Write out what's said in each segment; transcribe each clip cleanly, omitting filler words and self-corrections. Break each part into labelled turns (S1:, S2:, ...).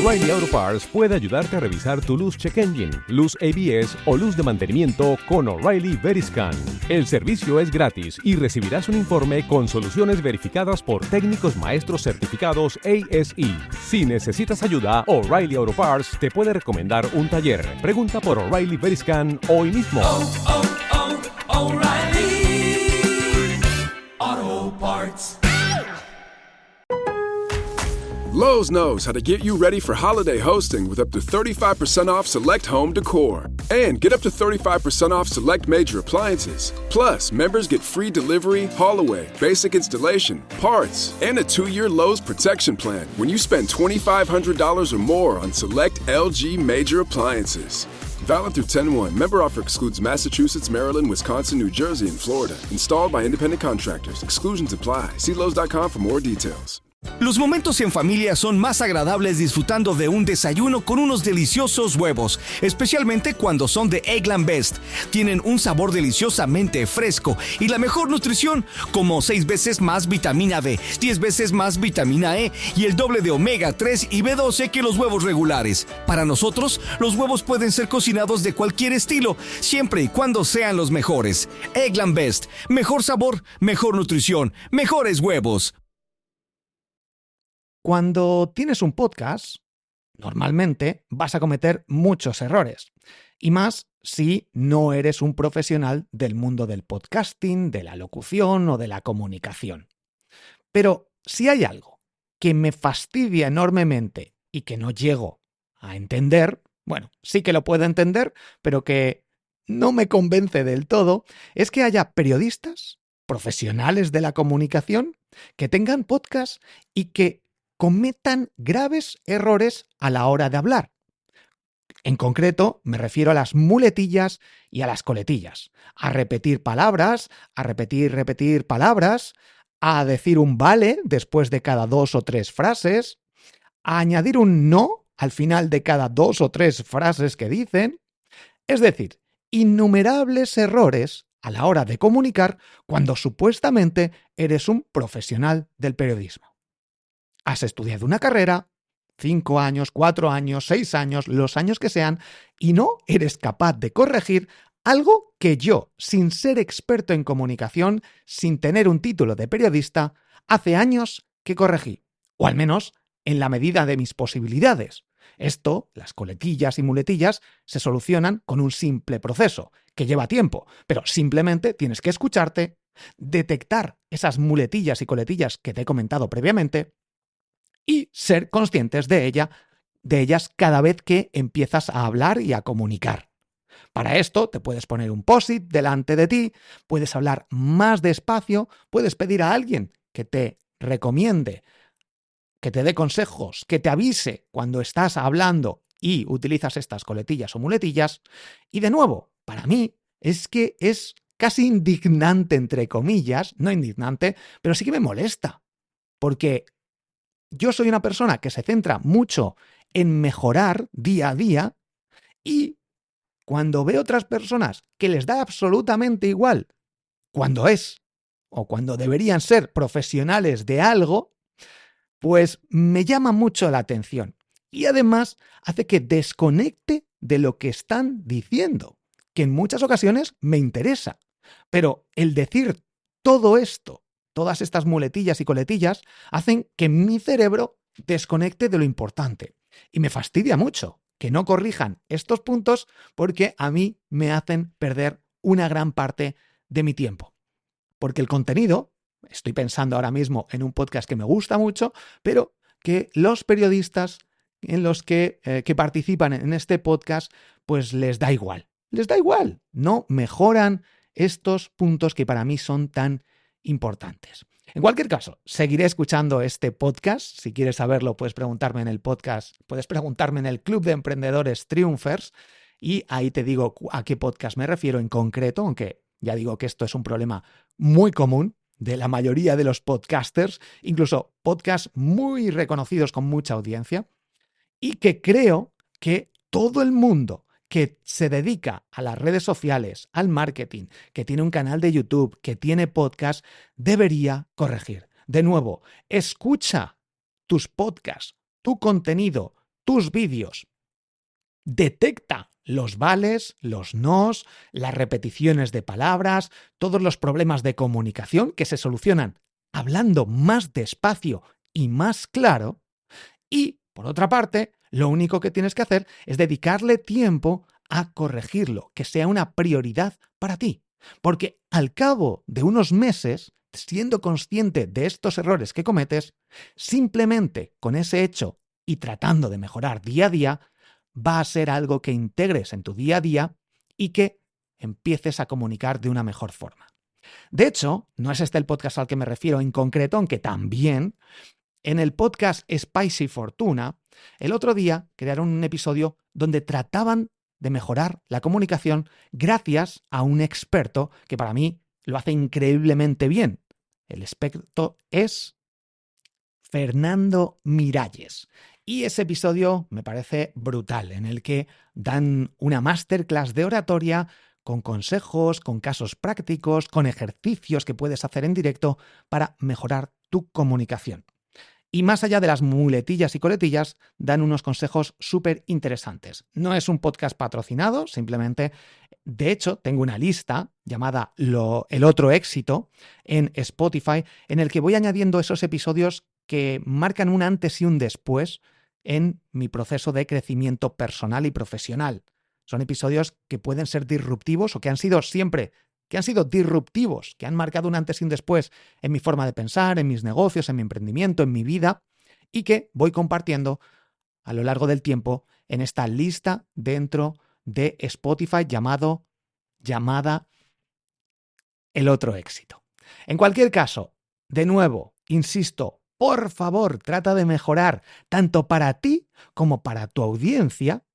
S1: O'Reilly Auto Parts puede ayudarte a revisar tu luz check engine, luz ABS o luz de mantenimiento con O'Reilly Veriscan. El servicio es gratis y recibirás un informe con soluciones verificadas por técnicos maestros certificados ASE. Si necesitas ayuda, O'Reilly Auto Parts te puede recomendar un taller. Pregunta por O'Reilly Veriscan hoy mismo.
S2: O'Reilly Auto Parts.
S3: Lowe's knows how to get you ready for holiday hosting with up to 35% off select home decor. And get up to 35% off select major appliances. Plus, members get free delivery, haul away, basic installation, parts, and a 2-year Lowe's protection plan when you spend $2,500 or more on select LG major appliances. Valid through 10/1. Member offer excludes Massachusetts, Maryland, Wisconsin, New Jersey, and Florida. Installed by independent contractors. Exclusions apply. See Lowe's.com for more details.
S4: Los momentos en familia son más agradables disfrutando de un desayuno con unos deliciosos huevos, especialmente cuando son de Eggland Best. Tienen un sabor deliciosamente fresco y la mejor nutrición, como 6 veces más vitamina D, 10 veces más vitamina E y el doble de omega 3 y B12 que los huevos regulares. Para nosotros, los huevos pueden ser cocinados de cualquier estilo, siempre y cuando sean los mejores. Eggland Best, mejor sabor, mejor nutrición, mejores huevos.
S5: Cuando tienes un podcast, normalmente vas a cometer muchos errores. Y más si no eres un profesional del mundo del podcasting, de la locución o de la comunicación. Pero si hay algo que me fastidia enormemente y que no llego a entender, bueno, sí que lo puedo entender, pero que no me convence del todo, es que haya periodistas, profesionales de la comunicación, que tengan podcast y que cometan graves errores a la hora de hablar. En concreto, me refiero a las muletillas y a las coletillas. A repetir palabras, a repetir palabras, a decir un vale después de cada 2 o 3 frases, a añadir un no al final de cada 2 o 3 frases que dicen. Es decir, innumerables errores a la hora de comunicar cuando supuestamente eres un profesional del periodismo. Has estudiado una carrera, 5 años, 4 años, 6 años, los años que sean, y no eres capaz de corregir algo que yo, sin ser experto en comunicación, sin tener un título de periodista, hace años que corregí, o al menos en la medida de mis posibilidades. Esto, las coletillas y muletillas, se solucionan con un simple proceso, que lleva tiempo, pero simplemente tienes que escucharte, detectar esas muletillas y coletillas que te he comentado previamente, y ser conscientes de ellas cada vez que empiezas a hablar y a comunicar. Para esto te puedes poner un post-it delante de ti, puedes hablar más despacio, puedes pedir a alguien que te recomiende, que te dé consejos, que te avise cuando estás hablando y utilizas estas coletillas o muletillas. Y de nuevo, para mí es que es casi indignante, entre comillas, no indignante, pero sí que me molesta, porque yo soy una persona que se centra mucho en mejorar día a día y cuando veo otras personas que les da absolutamente igual cuando es o cuando deberían ser profesionales de algo, pues me llama mucho la atención y además hace que desconecte de lo que están diciendo, que en muchas ocasiones me interesa. Pero el decir todo esto, todas estas muletillas y coletillas, hacen que mi cerebro desconecte de lo importante. Y me fastidia mucho que no corrijan estos puntos porque a mí me hacen perder una gran parte de mi tiempo. Porque el contenido, estoy pensando ahora mismo en un podcast que me gusta mucho, pero que los periodistas en los que participan en este podcast, pues les da igual. Les da igual. No mejoran estos puntos que para mí son tan importantes. En cualquier caso, seguiré escuchando este podcast. Si quieres saberlo, puedes preguntarme en el podcast, puedes preguntarme en el Club de Emprendedores Triunfers y ahí te digo a qué podcast me refiero en concreto, aunque ya digo que esto es un problema muy común de la mayoría de los podcasters, incluso podcasts muy reconocidos con mucha audiencia, y que creo que todo el mundo que se dedica a las redes sociales, al marketing, que tiene un canal de YouTube, que tiene podcast, debería corregir. De nuevo, escucha tus podcasts, tu contenido, tus vídeos. Detecta los vales, los nos, las repeticiones de palabras, todos los problemas de comunicación que se solucionan hablando más despacio y más claro. Y, por otra parte, lo único que tienes que hacer es dedicarle tiempo a corregirlo, que sea una prioridad para ti. Porque al cabo de unos meses, siendo consciente de estos errores que cometes, simplemente con ese hecho y tratando de mejorar día a día, va a ser algo que integres en tu día a día y que empieces a comunicar de una mejor forma. De hecho, no es este el podcast al que me refiero en concreto, aunque también. En el podcast Spicy Fortuna, el otro día crearon un episodio donde trataban de mejorar la comunicación gracias a un experto que para mí lo hace increíblemente bien. El experto es Fernando Miralles. Y ese episodio me parece brutal, en el que dan una masterclass de oratoria con consejos, con casos prácticos, con ejercicios que puedes hacer en directo para mejorar tu comunicación. Y más allá de las muletillas y coletillas, dan unos consejos súper interesantes. No es un podcast patrocinado, simplemente, de hecho, tengo una lista llamada El Otro Éxito en Spotify, en el que voy añadiendo esos episodios que marcan un antes y un después en mi proceso de crecimiento personal y profesional. Son episodios que pueden ser disruptivos o que han sido disruptivos, que han marcado un antes y un después en mi forma de pensar, en mis negocios, en mi emprendimiento, en mi vida, y que voy compartiendo a lo largo del tiempo en esta lista dentro de Spotify llamada El Otro Éxito. En cualquier caso, de nuevo, insisto, por favor, trata de mejorar tanto para ti como para tu audiencia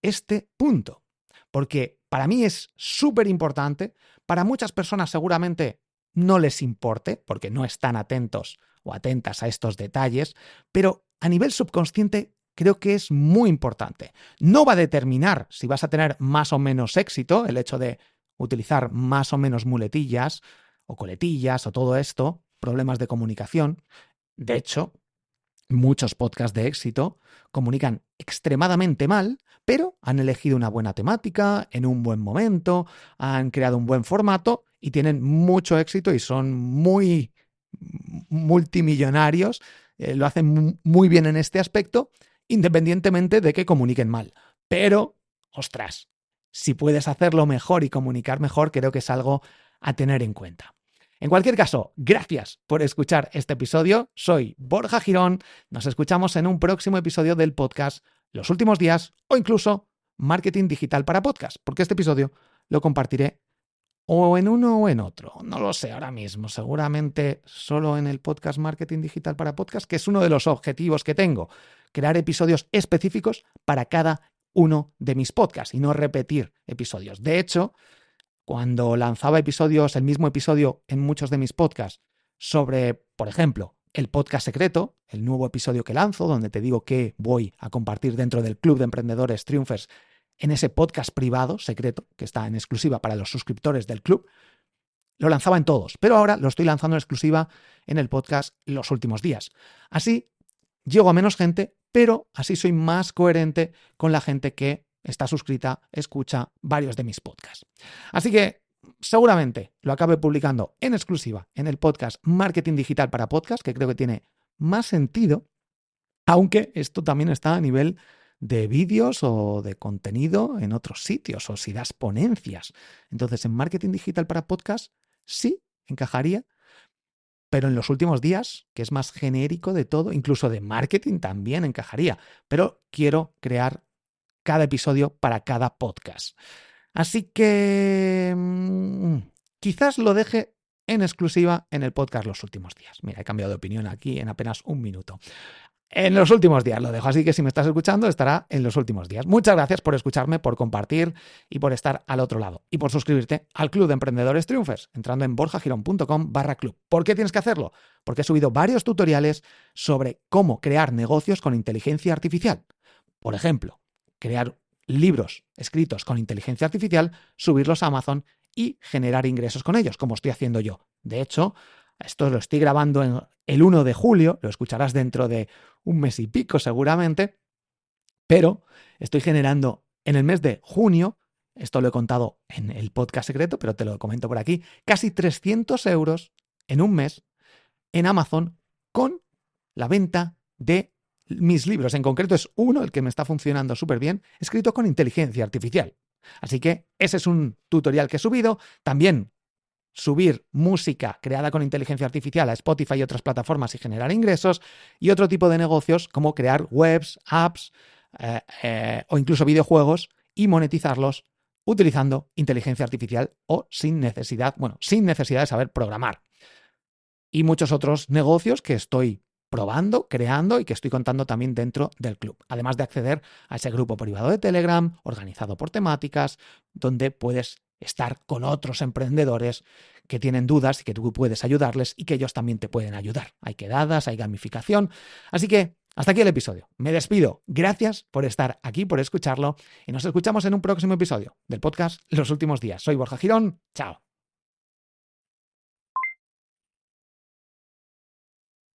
S5: este punto, porque para mí es súper importante. Para muchas personas seguramente no les importe, porque no están atentos o atentas a estos detalles, pero a nivel subconsciente creo que es muy importante. No va a determinar si vas a tener más o menos éxito, el hecho de utilizar más o menos muletillas o coletillas o todo esto, problemas de comunicación. De hecho, muchos podcasts de éxito comunican extremadamente mal, pero han elegido una buena temática, en un buen momento, han creado un buen formato y tienen mucho éxito y son muy multimillonarios, lo hacen muy bien en este aspecto, independientemente de que comuniquen mal. Pero, ostras, si puedes hacerlo mejor y comunicar mejor, creo que es algo a tener en cuenta. En cualquier caso, gracias por escuchar este episodio. Soy Borja Girón. Nos escuchamos en un próximo episodio del podcast Los Últimos Días o incluso Marketing Digital para Podcast, porque este episodio lo compartiré o en uno o en otro. No lo sé ahora mismo. Seguramente solo en el podcast Marketing Digital para Podcast, que es uno de los objetivos que tengo. Crear episodios específicos para cada uno de mis podcasts y no repetir episodios. De hecho, cuando lanzaba el mismo episodio en muchos de mis podcasts sobre, por ejemplo, el podcast secreto, el nuevo episodio que lanzo, donde te digo que voy a compartir dentro del Club de Emprendedores Triunfers en ese podcast privado, secreto, que está en exclusiva para los suscriptores del club, lo lanzaba en todos, pero ahora lo estoy lanzando en exclusiva en el podcast Los Últimos Días. Así llego a menos gente, pero así soy más coherente con la gente que está suscrita, escucha varios de mis podcasts. Así que seguramente lo acabe publicando en exclusiva en el podcast Marketing Digital para Podcast, que creo que tiene más sentido, aunque esto también está a nivel de vídeos o de contenido en otros sitios, o si das ponencias. Entonces, en Marketing Digital para Podcast sí encajaría, pero en Los Últimos Días, que es más genérico de todo, incluso de marketing también encajaría, pero quiero crear cada episodio para cada podcast. Así que quizás lo deje en exclusiva en el podcast Los Últimos Días. Mira, he cambiado de opinión aquí en apenas un minuto. En Los Últimos Días lo dejo, así que si me estás escuchando estará en Los Últimos Días. Muchas gracias por escucharme, por compartir y por estar al otro lado. Y por suscribirte al Club de Emprendedores Triunfers, entrando en borjagirón.com/club. ¿Por qué tienes que hacerlo? Porque he subido varios tutoriales sobre cómo crear negocios con inteligencia artificial. Por ejemplo, crear libros escritos con inteligencia artificial, subirlos a Amazon y generar ingresos con ellos, como estoy haciendo yo. De hecho, esto lo estoy grabando en el 1 de julio, lo escucharás dentro de un mes y pico seguramente, Pero estoy generando en el mes de junio, esto lo he contado en el podcast secreto, pero te lo comento por aquí, casi 300 euros en un mes en Amazon con la venta de mis libros. En concreto es uno, el que me está funcionando súper bien, escrito con inteligencia artificial. Así que ese es un tutorial que he subido. También subir música creada con inteligencia artificial a Spotify y otras plataformas y generar ingresos. Y otro tipo de negocios como crear webs, apps o incluso videojuegos y monetizarlos utilizando inteligencia artificial o sin necesidad de saber programar. Y muchos otros negocios que estoy probando, creando y que estoy contando también dentro del club. Además de acceder a ese grupo privado de Telegram, organizado por temáticas, donde puedes estar con otros emprendedores que tienen dudas y que tú puedes ayudarles y que ellos también te pueden ayudar. Hay quedadas, hay gamificación. Así que hasta aquí el episodio. Me despido. Gracias por estar aquí, por escucharlo y nos escuchamos en un próximo episodio del podcast Los Últimos Días. Soy Borja Girón. Chao.